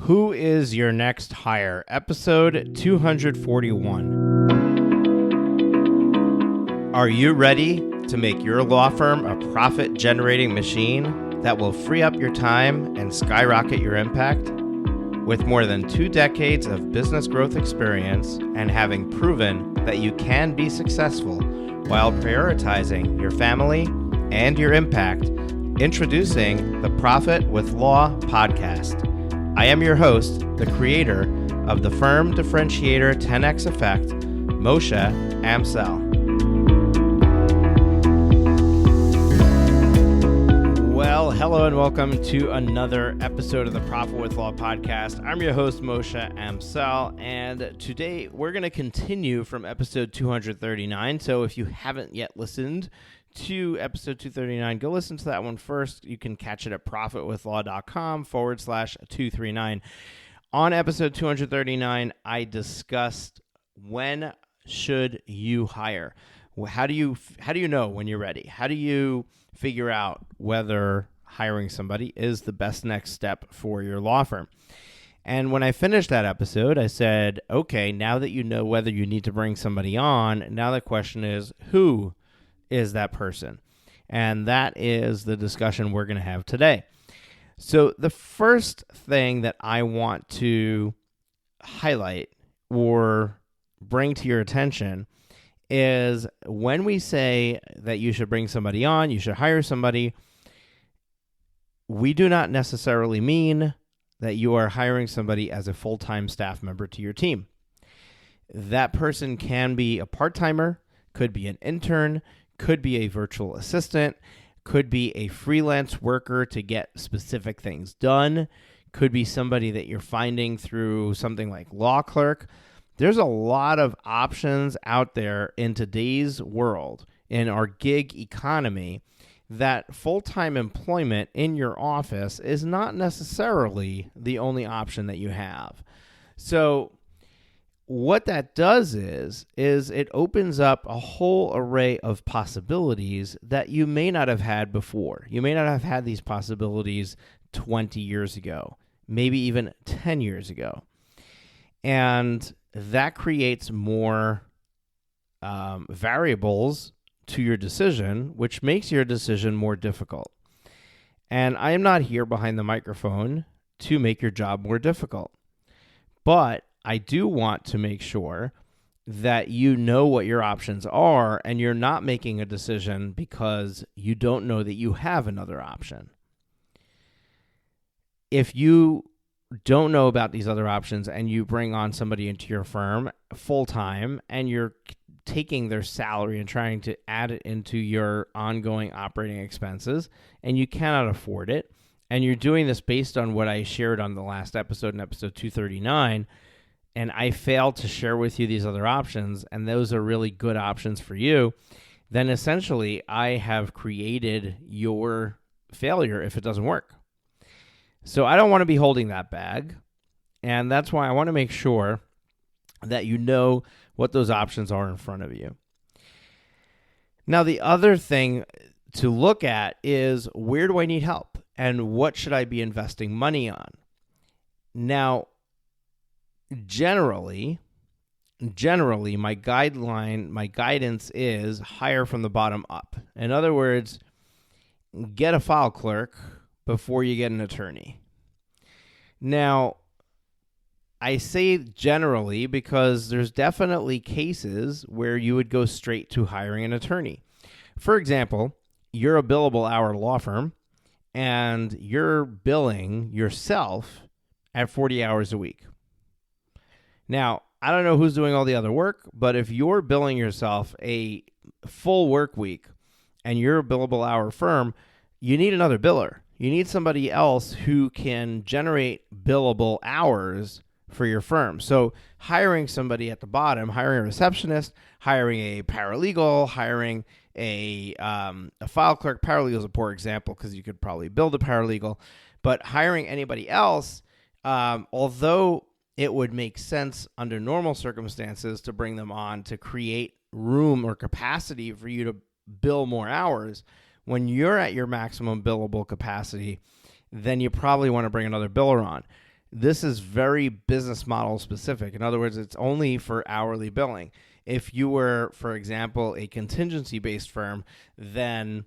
Who is your next hire? Episode 241. Are you ready to make your law firm a profit-generating machine that will free up your time and skyrocket your impact? With more than 2 decades of business growth experience and having proven that you can be successful while prioritizing your family and your impact, introducing the Profit with Law podcast. I am your host, the creator of the Firm Differentiator 10X Effect, Moshe Amsel. Well, hello and welcome to another episode of the Profit with Law podcast. I'm your host, Moshe Amsel, and today we're going to continue from episode 239. So if you haven't yet listened to episode 239, go listen to that one first. You can catch it at profitwithlaw.com/239. On episode 239, I discussed when should you hire. How do you know when you're ready? How do you figure out whether hiring somebody is the best next step for your law firm? And when I finished that episode, I said, okay, now that you know whether you need to bring somebody on, now the question is, who is that person? And that is the discussion we're going to have today. So the first thing that I want to highlight or bring to your attention is when we say that you should bring somebody on, you should hire somebody, we do not necessarily mean that you are hiring somebody as a full-time staff member to your team. That person can be a part-timer, could be an intern, could be a virtual assistant, could be a freelance worker to get specific things done, could be somebody that you're finding through something like Law Clerk. There's a lot of options out there in today's world, in our gig economy, that full-time employment in your office is not necessarily the only option that you have. So what that does is it opens up a whole array of possibilities that you may not have had before. You may not have had these possibilities 20 years ago, maybe even 10 years ago. And that creates more variables to your decision, which makes your decision more difficult. And I am not here behind the microphone to make your job more difficult. But I do want to make sure that you know what your options are and you're not making a decision because you don't know that you have another option. If you don't know about these other options and you bring on somebody into your firm full-time and you're taking their salary and trying to add it into your ongoing operating expenses and you cannot afford it, and you're doing this based on what I shared on the last episode in episode 239, and I failed to share with you these other options, and those are really good options for you, then essentially I have created your failure if it doesn't work. So I don't want to be holding that bag, and that's why I want to make sure that you know what those options are in front of you. Now, the other thing to look at is, where do I need help, and what should I be investing money on? Now, Generally, my guidance is hire from the bottom up. In other words, get a file clerk before you get an attorney. Now, I say generally because there's definitely cases where you would go straight to hiring an attorney. For example, you're a billable hour law firm and you're billing yourself at 40 hours a week. Now, I don't know who's doing all the other work, but if you're billing yourself a full work week and you're a billable hour firm, you need another biller. You need somebody else who can generate billable hours for your firm. So hiring somebody at the bottom, hiring a receptionist, hiring a paralegal, hiring a file clerk. Paralegal is a poor example because you could probably build a paralegal. But hiring anybody else, although it would make sense under normal circumstances to bring them on to create room or capacity for you to bill more hours, when you're at your maximum billable capacity, then you probably want to bring another biller on. this is very business model specific. In other words, it's only for hourly billing. If you were, for example, a contingency-based firm, then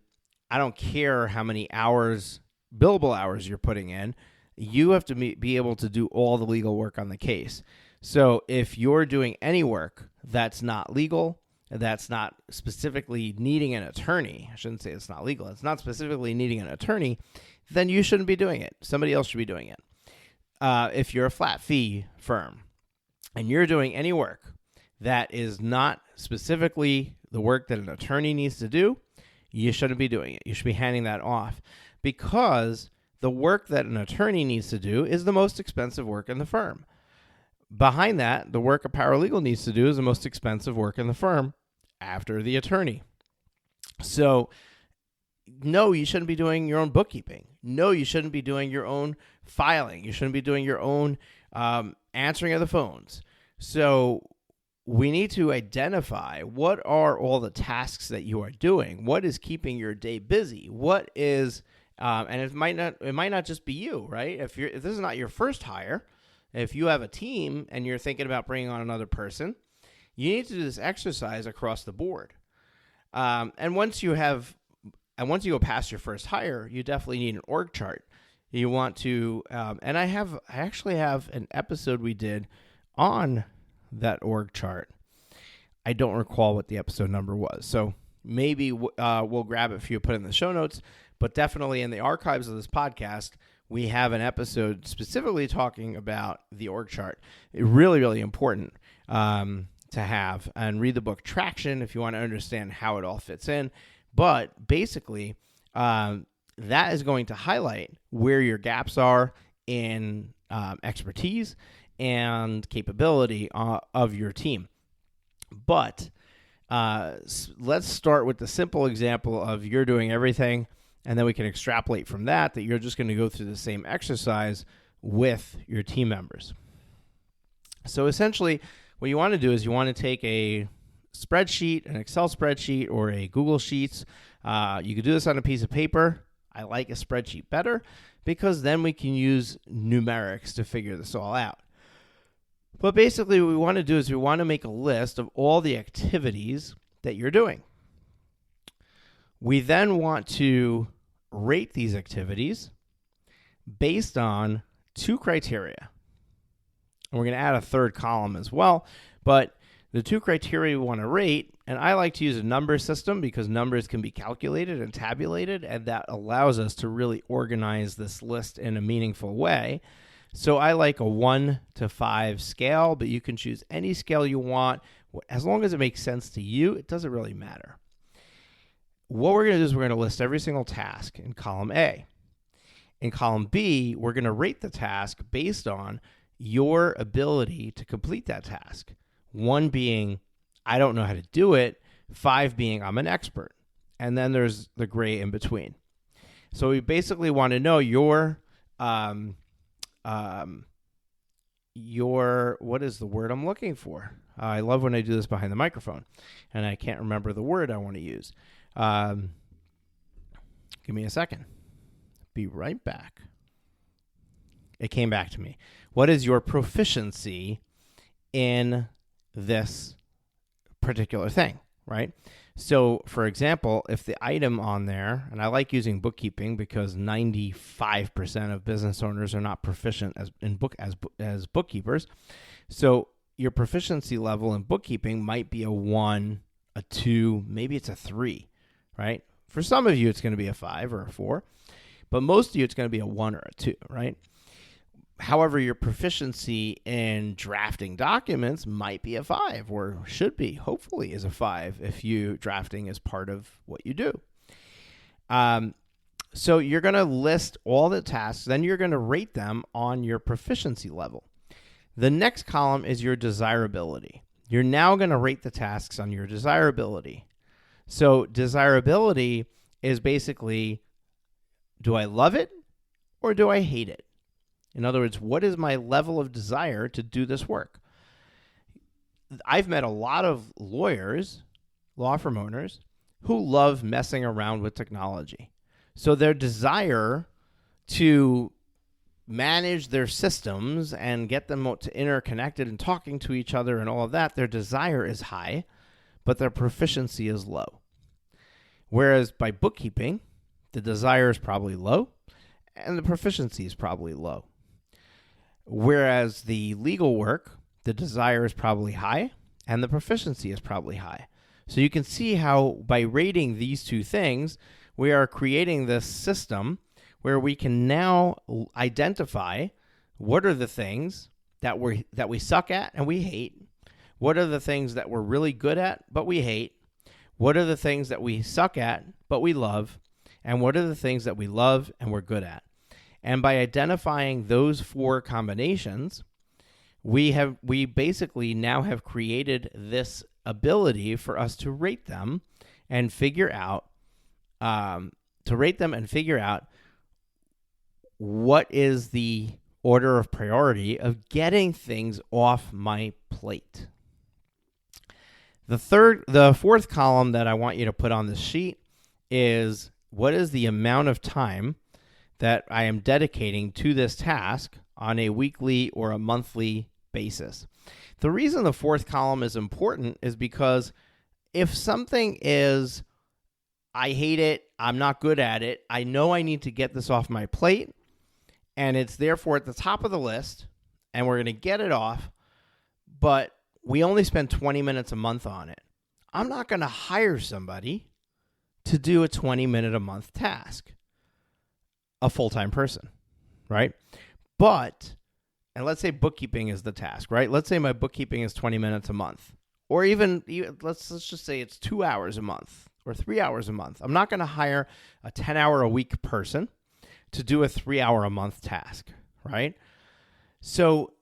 I don't care how many hours, billable hours you're putting in, you have to be able to do all the legal work on the case. So if you're doing any work that's not legal, that's not specifically needing an attorney, I shouldn't say it's not legal, it's not specifically needing an attorney, then you shouldn't be doing it. Somebody else should be doing it. If you're a flat fee firm and you're doing any work that is not specifically the work that an attorney needs to do, you shouldn't be doing it. You should be handing that off, because the work that an attorney needs to do is the most expensive work in the firm. Behind that, the work a paralegal needs to do is the most expensive work in the firm after the attorney. So, no, you shouldn't be doing your own bookkeeping. No, you shouldn't be doing your own filing. You shouldn't be doing your own answering of the phones. So we need to identify what are all the tasks that you are doing. What is keeping your day busy? What is, and it might not just be you, right? If this is not your first hire, if you have a team and you're thinking about bringing on another person, you need to do this exercise across the board. And once you go past your first hire, you definitely need an org chart. You want to, and I actually have an episode we did on that org chart. I don't recall what the episode number was, so maybe we'll grab it for you, put it in the show notes. But definitely in the archives of this podcast, we have an episode specifically talking about the org chart. It's really, really important to have, and read the book Traction if you want to understand how it all fits in. But basically, that is going to highlight where your gaps are in expertise and capability of your team. But let's start with the simple example of you're doing everything, and then we can extrapolate from that you're just going to go through the same exercise with your team members. So essentially, what you want to do is you want to take a spreadsheet, an Excel spreadsheet, or a Google Sheets. You could do this on a piece of paper. I like a spreadsheet better because then we can use numerics to figure this all out. But basically what we want to do is we want to make a list of all the activities that you're doing. We then want to rate these activities based on two criteria. And we're going to add a third column as well, but the two criteria we want to rate, and I like to use a number system because numbers can be calculated and tabulated, and that allows us to really organize this list in a meaningful way. So I like a 1 to 5 scale, but you can choose any scale you want. As long as it makes sense to you, it doesn't really matter. What we're going to do is we're going to list every single task in column A. In column B, we're going to rate the task based on your ability to complete that task. 1 being, I don't know how to do it. 5 being, I'm an expert. And then there's the gray in between. So we basically want to know your, what is the word I'm looking for? I love when I do this behind the microphone, and I can't remember the word I want to use. Give me a second. Be right back. It came back to me. What is your proficiency in this particular thing, right? So, for example, if the item on there, and I like using bookkeeping because 95% of business owners are not proficient as bookkeepers. So, your proficiency level in bookkeeping might be a 1, a 2, maybe it's a 3, right? For some of you, it's going to be a 5 or a 4, but most of you, it's going to be a 1 or a 2, right? However, your proficiency in drafting documents might be a 5, or should be, hopefully, is a 5 if drafting is part of what you do. So you're going to list all the tasks, then you're going to rate them on your proficiency level. The next column is your desirability. You're now going to rate the tasks on your desirability. So desirability is basically, do I love it or do I hate it? In other words, what is my level of desire to do this work? I've met a lot of lawyers, law firm owners, who love messing around with technology. So their desire to manage their systems and get them to interconnected and talking to each other and all of that, their desire is high, but their proficiency is low. Whereas by bookkeeping, the desire is probably low and the proficiency is probably low. Whereas the legal work, the desire is probably high and the proficiency is probably high. So you can see how by rating these two things, we are creating this system where we can now identify what are the things that we suck at and we hate. What are the things that we're really good at but we hate? What are the things that we suck at but we love? And what are the things that we love and we're good at? And by identifying those four combinations, we basically now have created this ability for us to rate them and figure out what is the order of priority of getting things off my plate. The fourth column that I want you to put on this sheet is what is the amount of time that I am dedicating to this task on a weekly or a monthly basis. The reason the fourth column is important is because if something is, I hate it, I'm not good at it, I know I need to get this off my plate, and it's therefore at the top of the list, and we're going to get it off, but we only spend 20 minutes a month on it. I'm not going to hire somebody to do a 20-minute a month task, a full-time person, right? But, and let's say bookkeeping is the task, right? Let's say my bookkeeping is 20 minutes a month, or even let's just say it's 2 hours a month or 3 hours a month. I'm not going to hire a 10-hour-a-week person to do a 3-hour-a-month task, right? So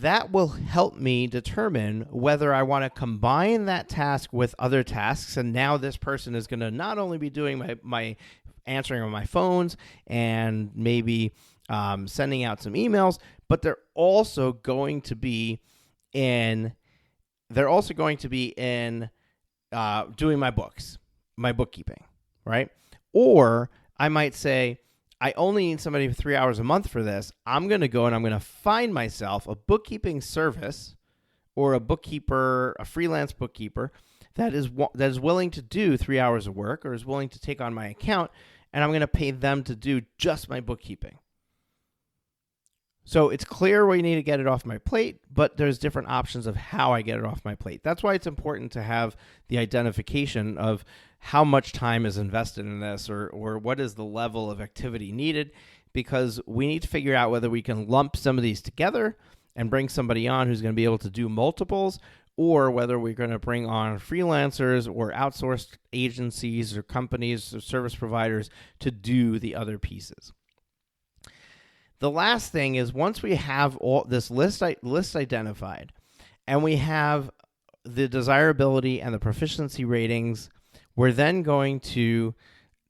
that will help me determine whether I want to combine that task with other tasks. And now this person is going to not only be doing my answering on my phones and maybe sending out some emails, but they're also going to be in doing my books, my bookkeeping, right? Or I might say, I only need somebody for 3 hours a month for this. I'm going to go and I'm going to find myself a bookkeeping service or a freelance bookkeeper that is willing to do 3 hours of work or is willing to take on my account, and I'm going to pay them to do just my bookkeeping. So it's clear we need to get it off my plate, but there's different options of how I get it off my plate. That's why it's important to have the identification of how much time is invested in this or what is the level of activity needed, because we need to figure out whether we can lump some of these together and bring somebody on who's going to be able to do multiples, or whether we're going to bring on freelancers or outsourced agencies or companies or service providers to do the other pieces. The last thing is, once we have all this list identified and we have the desirability and the proficiency ratings, we're then going to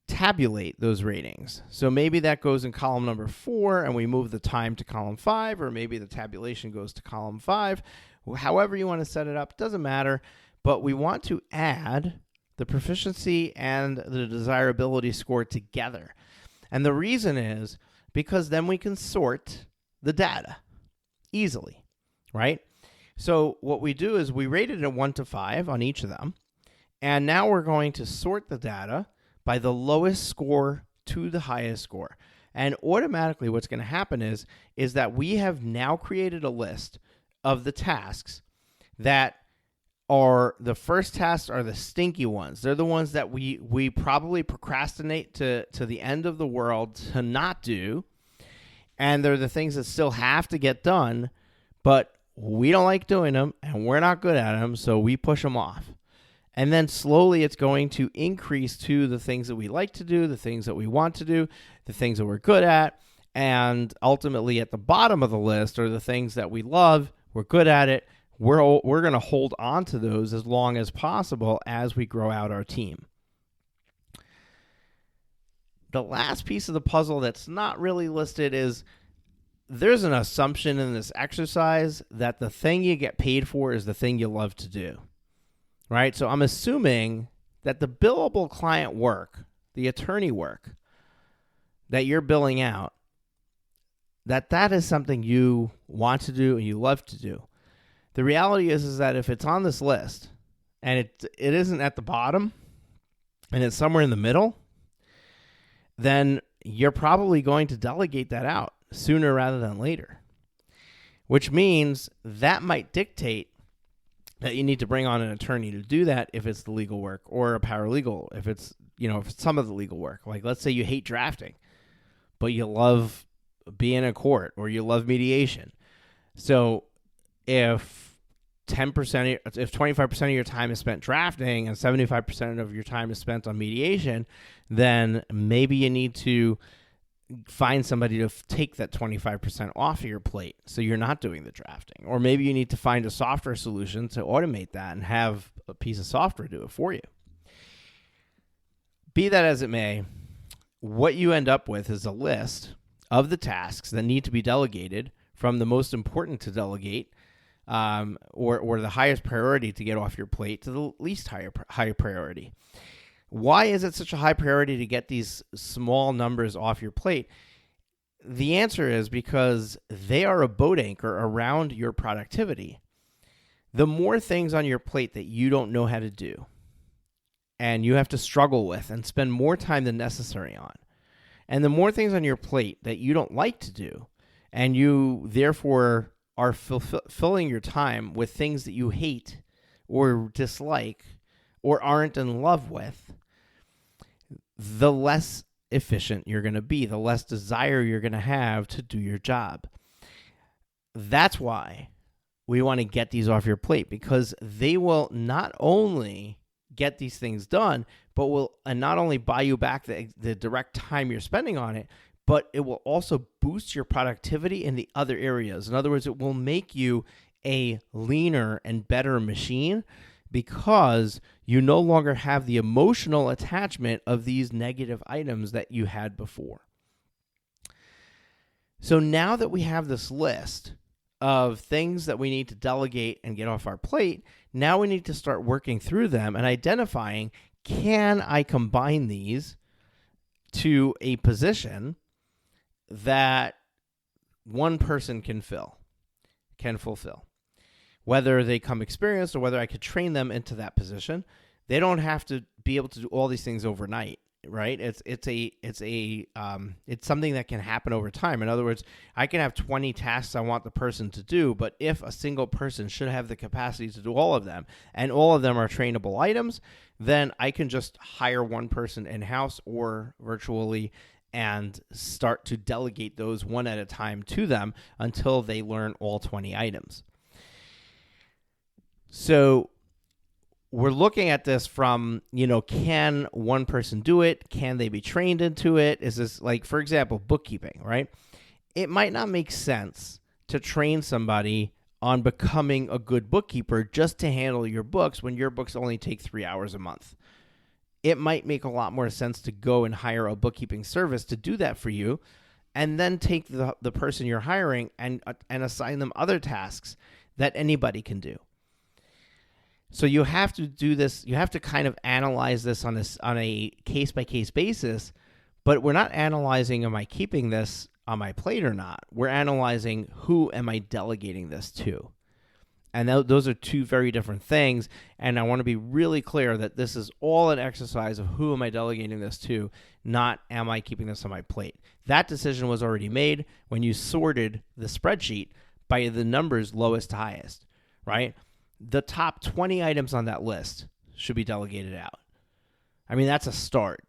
tabulate those ratings. So maybe that goes in column number 4 and we move the time to column 5, or maybe the tabulation goes to column 5. However you want to set it up, doesn't matter, but we want to add the proficiency and the desirability score together. And the reason is because then we can sort the data easily, right? So what we do is we rate it at 1 to 5 on each of them, and now we're going to sort the data by the lowest score to the highest score. And automatically what's going to happen is that we have now created a list of the tasks that are the first tasks are the stinky ones. They're the ones that we probably procrastinate to the end of the world to not do. And they're the things that still have to get done, but we don't like doing them and we're not good at them, so we push them off. And then slowly it's going to increase to the things that we like to do, the things that we want to do, the things that we're good at. And ultimately at the bottom of the list are the things that we love, we're good at it. We're going to hold on to those as long as possible as we grow out our team. The last piece of the puzzle that's not really listed is there's an assumption in this exercise that the thing you get paid for is the thing you love to do, right? So I'm assuming that the billable client work, the attorney work that you're billing out, that is something you want to do and you love to do. The reality is that if it's on this list and it isn't at the bottom and it's somewhere in the middle, then you're probably going to delegate that out sooner rather than later, which means that might dictate that you need to bring on an attorney to do that if it's the legal work, or a paralegal if it's, if it's some of the legal work. Like, let's say you hate drafting, but you love being in court or you love mediation. So if 25% of your time is spent drafting and 75% of your time is spent on mediation, then maybe you need to find somebody to take that 25% off of your plate so you're not doing the drafting. Or maybe you need to find a software solution to automate that and have a piece of software do it for you. Be that as it may, what you end up with is a list of the tasks that need to be delegated, from the most important to delegate, or the highest priority to get off your plate, to the least high priority. Why is it such a high priority to get these small numbers off your plate? The answer is because they are a boat anchor around your productivity. The more things on your plate that you don't know how to do and you have to struggle with and spend more time than necessary on, and the more things on your plate that you don't like to do and you therefore are filling your time with things that you hate or dislike or aren't in love with, the less efficient you're going to be, the less desire you're going to have to do your job. That's why we want to get these off your plate, because they will not only get these things done, but will not only buy you back the direct time you're spending on it, but it will also boost your productivity in the other areas. In other words, it will make you a leaner and better machine, because you no longer have the emotional attachment of these negative items that you had before. So now that we have this list of things that we need to delegate and get off our plate, now we need to start working through them and identifying, can I combine these to a position that one person can fulfill? Whether they come experienced or whether I could train them into that position. They don't have to be able to do all these things overnight, right? It's something that can happen over time. In other words, I can have 20 tasks I want the person to do, but if a single person should have the capacity to do all of them, and all of them are trainable items, then I can just hire one person in-house or virtually and start to delegate those one at a time to them until they learn all 20 items. So we're looking at this from, can one person do it? Can they be trained into it? Is this, like, for example, bookkeeping, right? It might not make sense to train somebody on becoming a good bookkeeper just to handle your books when your books only take 3 hours a month. It might make a lot more sense to go and hire a bookkeeping service to do that for you, and then take the person you're hiring and assign them other tasks that anybody can do. So you have to do this. You have to kind of analyze this on a case-by-case basis, but we're not analyzing, am I keeping this on my plate or not? We're analyzing, who am I delegating this to? And those are two very different things, and I want to be really clear that this is all an exercise of who am I delegating this to, not am I keeping this on my plate. That decision was already made when you sorted the spreadsheet by the numbers lowest to highest, right? The top 20 items on that list should be delegated out. I mean, that's a start.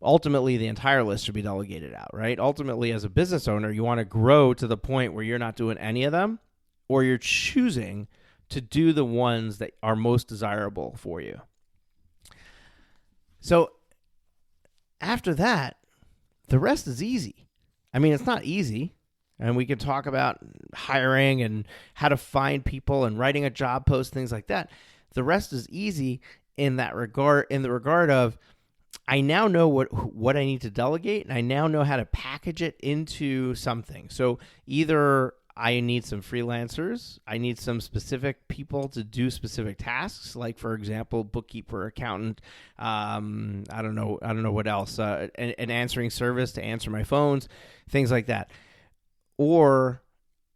Ultimately, the entire list should be delegated out, right? Ultimately, as a business owner, you want to grow to the point where you're not doing any of them, or you're choosing to do the ones that are most desirable for you. So after that, the rest is easy. I mean, it's not easy. And we can talk about hiring and how to find people and writing a job post, things like that. The rest is easy in that regard, in the regard of, I now know what I need to delegate, and I now know how to package it into something. So either I need some freelancers, I need some specific people to do specific tasks, like, for example, bookkeeper, accountant, I don't know what else, an answering service to answer my phones, things like that. Or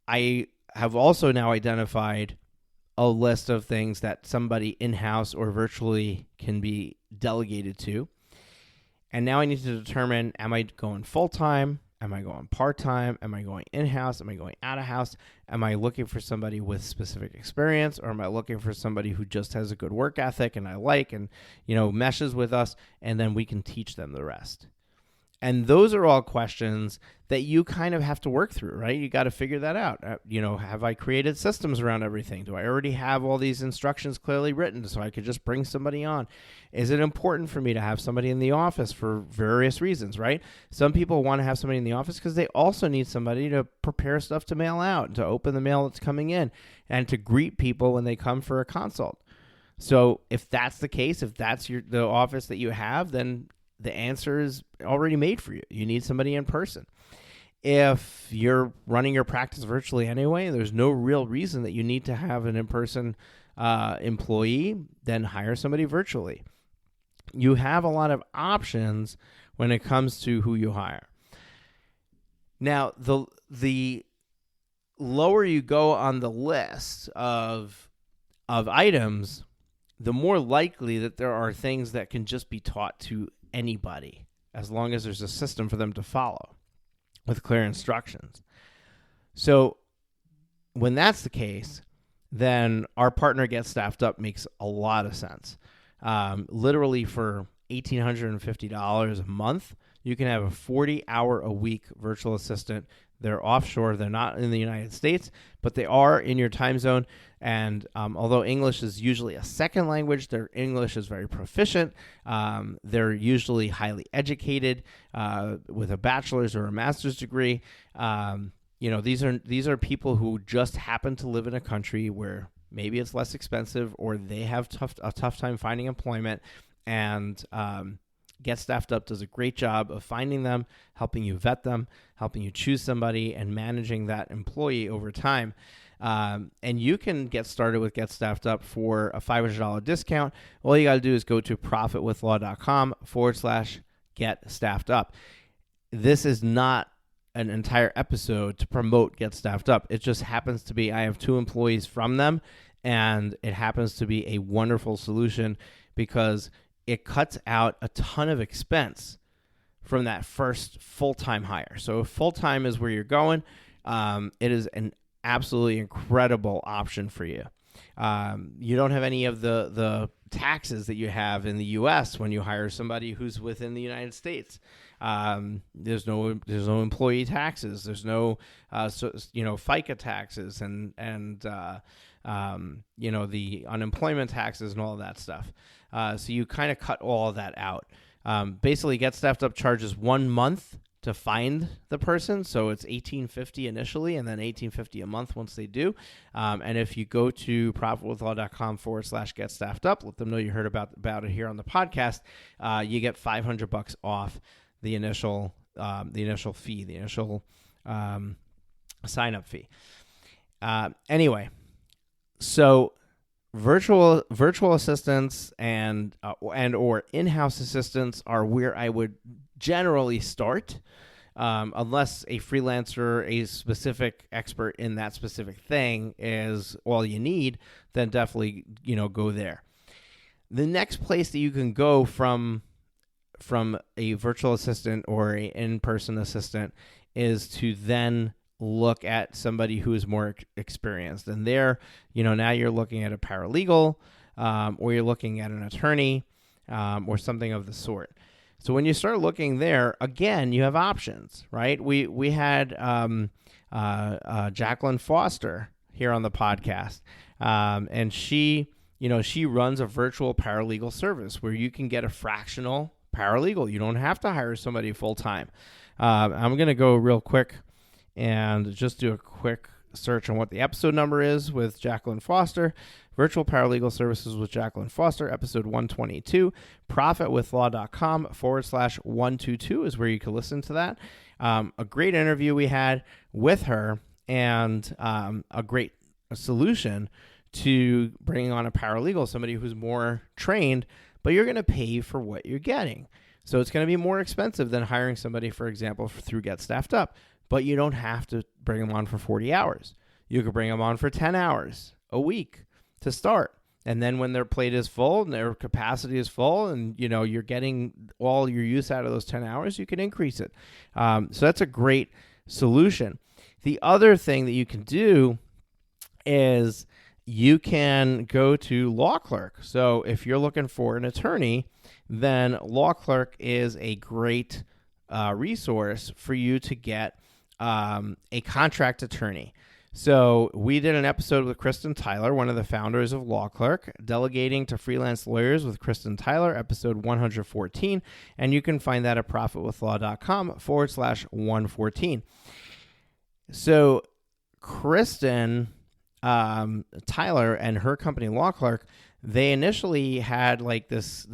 I have also now identified a list of things that somebody in-house or virtually can be delegated to. And now I need to determine, am I going full-time? Am I going part-time? Am I going in-house? Am I going out-of-house? Am I looking for somebody with specific experience, or am I looking for somebody who just has a good work ethic and I like and, meshes with us, and then we can teach them the rest? And those are all questions that you kind of have to work through, right? You got to figure that out. Have I created systems around everything? Do I already have all these instructions clearly written so I could just bring somebody on? Is it important for me to have somebody in the office for various reasons, right? Some people want to have somebody in the office because they also need somebody to prepare stuff to mail out, to open the mail that's coming in, and to greet people when they come for a consult. So if that's the case, if that's the office that you have, then the answer is already made for you. You need somebody in person. If you're running your practice virtually anyway, there's no real reason that you need to have an in-person employee, then hire somebody virtually. You have a lot of options when it comes to who you hire. Now, the lower you go on the list of items, the more likely that there are things that can just be taught to anybody, as long as there's a system for them to follow with clear instructions. So when that's the case, then our partner Get Staffed Up makes a lot of sense. Literally for $1,850 a month, you can have a 40-hour-a-week virtual assistant. They're offshore. They're not in the United States, but they are in your time zone. And although English is usually a second language, their English is very proficient. They're usually highly educated with a bachelor's or a master's degree. These are people who just happen to live in a country where maybe it's less expensive, or they have a tough time finding employment. And Get Staffed Up does a great job of finding them, helping you vet them, helping you choose somebody, and managing that employee over time. And you can get started with Get Staffed Up for a $500 discount. All you got to do is go to profitwithlaw.com/get staffed up. This is not an entire episode to promote Get Staffed Up. It just happens to be, I have 2 employees from them, and it happens to be a wonderful solution because it cuts out a ton of expense from that first full-time hire. So if full-time is where you're going, it is an absolutely incredible option for you. You don't have any of the taxes that you have in the U.S. when you hire somebody who's within the United States. There's no employee taxes. There's no FICA taxes and the unemployment taxes and all of that stuff. So you kind of cut all of that out. Basically, Get Staffed Up charges 1 month to find the person, so it's $1,850 initially, and then $1,850 a month once they do. And if you go to profitwithlaw.com/get staffed up, let them know you heard about it here on the podcast. You get $500 off the initial fee, the initial sign up fee. Anyway, so virtual assistants and or in-house assistants are where I would generally start, unless a freelancer, a specific expert in that specific thing is all you need, then definitely go there. The next place that you can go from a virtual assistant or an in-person assistant is to then look at somebody who is more experienced. And there, now you're looking at a paralegal, or you're looking at an attorney, or something of the sort. So when you start looking there, again, you have options, right? We had Jacqueline Foster here on the podcast, and she runs a virtual paralegal service where you can get a fractional paralegal. You don't have to hire somebody full time. I'm going to go real quick and just do a quick search on what the episode number is with Jacqueline Foster. Virtual Paralegal Services with Jacqueline Foster, episode 122. Profitwithlaw.com/122 is where you can listen to that. A great interview we had with her, and a great solution to bringing on a paralegal, somebody who's more trained, but you're going to pay for what you're getting. So it's going to be more expensive than hiring somebody, for example, through Get Staffed Up. but you don't have to bring them on for 40 hours. You could bring them on for 10 hours a week to start. And then when their plate is full and their capacity is full and, you're getting all your use out of those 10 hours, you can increase it. So that's a great solution. The other thing that you can do is you can go to Law Clerk. So if you're looking for an attorney, then Law Clerk is a great resource for you to get a contract attorney. So we did an episode with Kristen Tyler, one of the founders of Law Clerk, Delegating to Freelance Lawyers with Kristen Tyler, episode 114. And you can find that at profitwithlaw.com/114. So Kristen Tyler and her company Law Clerk, they initially had like this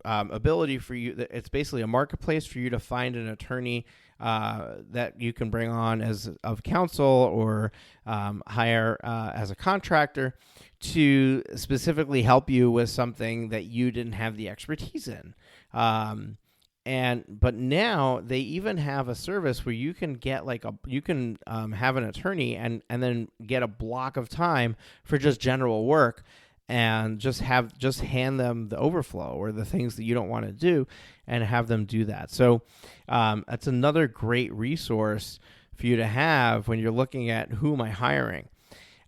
ability for you. It's basically a marketplace for you to find an attorney that you can bring on as of counsel or hire as a contractor to specifically help you with something that you didn't have the expertise in. But now they even have a service where you can get have an attorney and then get a block of time for just general work and just hand them the overflow or the things that you don't want to do and have them do that. So that's another great resource for you to have when you're looking at who am I hiring.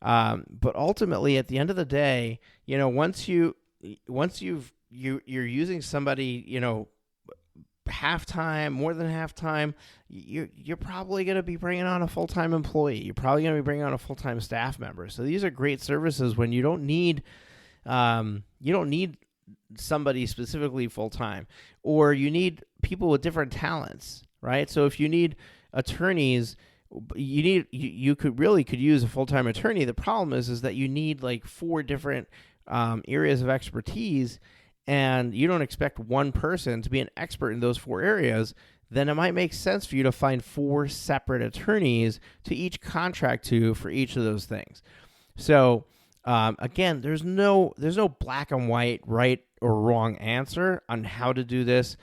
But ultimately, at the end of the day, once you're using somebody, half-time, more than half-time, you're probably going to be bringing on a full-time employee. You're probably going to be bringing on a full-time staff member. So these are great services when you don't need somebody specifically full-time, or you need people with different talents, right? So if you need attorneys, you could use a full-time attorney. The problem is that you need like 4 different areas of expertise, and you don't expect one person to be an expert in those 4 areas. Then it might make sense for you to find 4 separate attorneys to each contract to for each of those things. So again, there's no black and white, right or wrong answer on how to do this,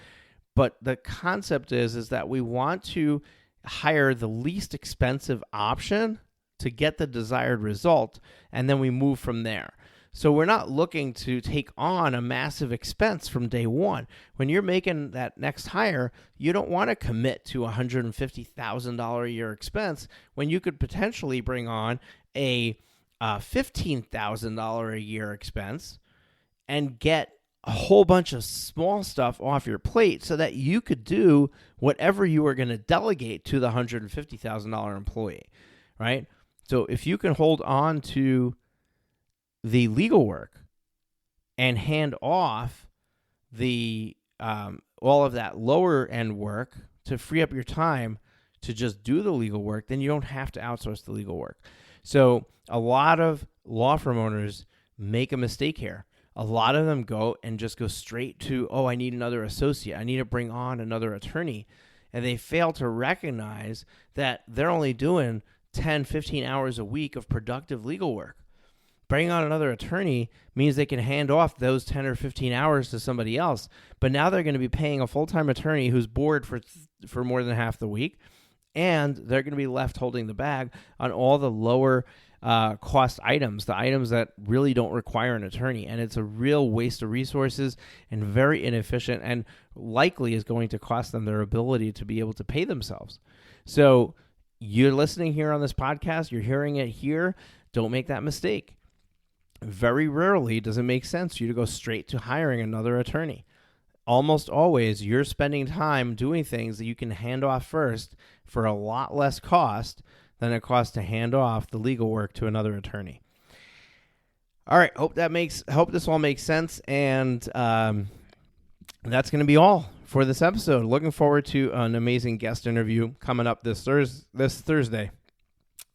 but the concept is that we want to hire the least expensive option to get the desired result, and then we move from there. So we're not looking to take on a massive expense from day one. When you're making that next hire, you don't want to commit to a $150,000 a year expense when you could potentially bring on a $15,000 a year expense and get a whole bunch of small stuff off your plate so that you could do whatever you were going to delegate to the $150,000 employee, right? So if you can hold on to the legal work and hand off the all of that lower end work to free up your time to just do the legal work, then you don't have to outsource the legal work. So a lot of law firm owners make a mistake here. A lot of them go straight to, I need another associate. I need to bring on another attorney. And they fail to recognize that they're only doing 10, 15 hours a week of productive legal work. Bringing on another attorney means they can hand off those 10 or 15 hours to somebody else. But now they're going to be paying a full-time attorney who's bored for more than half the week. And they're going to be left holding the bag on all the lower cost items, the items that really don't require an attorney. And it's a real waste of resources and very inefficient, and likely is going to cost them their ability to be able to pay themselves. So you're listening here on this podcast, you're hearing it here. Don't make that mistake. Very rarely does it make sense for you to go straight to hiring another attorney. Almost always, you're spending time doing things that you can hand off first for a lot less cost than it costs to hand off the legal work to another attorney. All right, hope this all makes sense, and that's going to be all for this episode. Looking forward to an amazing guest interview coming up this Thursday.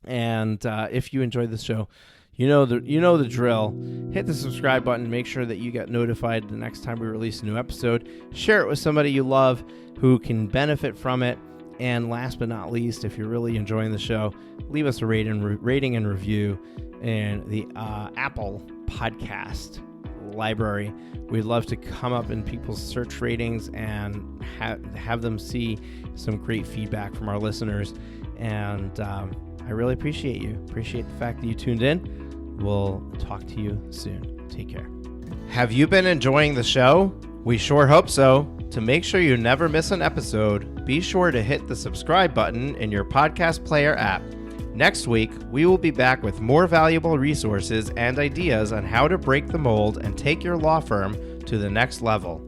And if you enjoyed this show, you know the drill. Hit the subscribe button. Make sure that you get notified the next time we release a new episode. Share it with somebody you love who can benefit from it. And last but not least, if you're really enjoying the show, leave us a rating and review in the Apple Podcast library. We'd love to come up in people's search ratings and have them see some great feedback from our listeners. And I really appreciate you. Appreciate the fact that you tuned in. We'll talk to you soon. Take care. Have you been enjoying the show? We sure hope so. To make sure you never miss an episode, be sure to hit the subscribe button in your podcast player app. Next week, we will be back with more valuable resources and ideas on how to break the mold and take your law firm to the next level.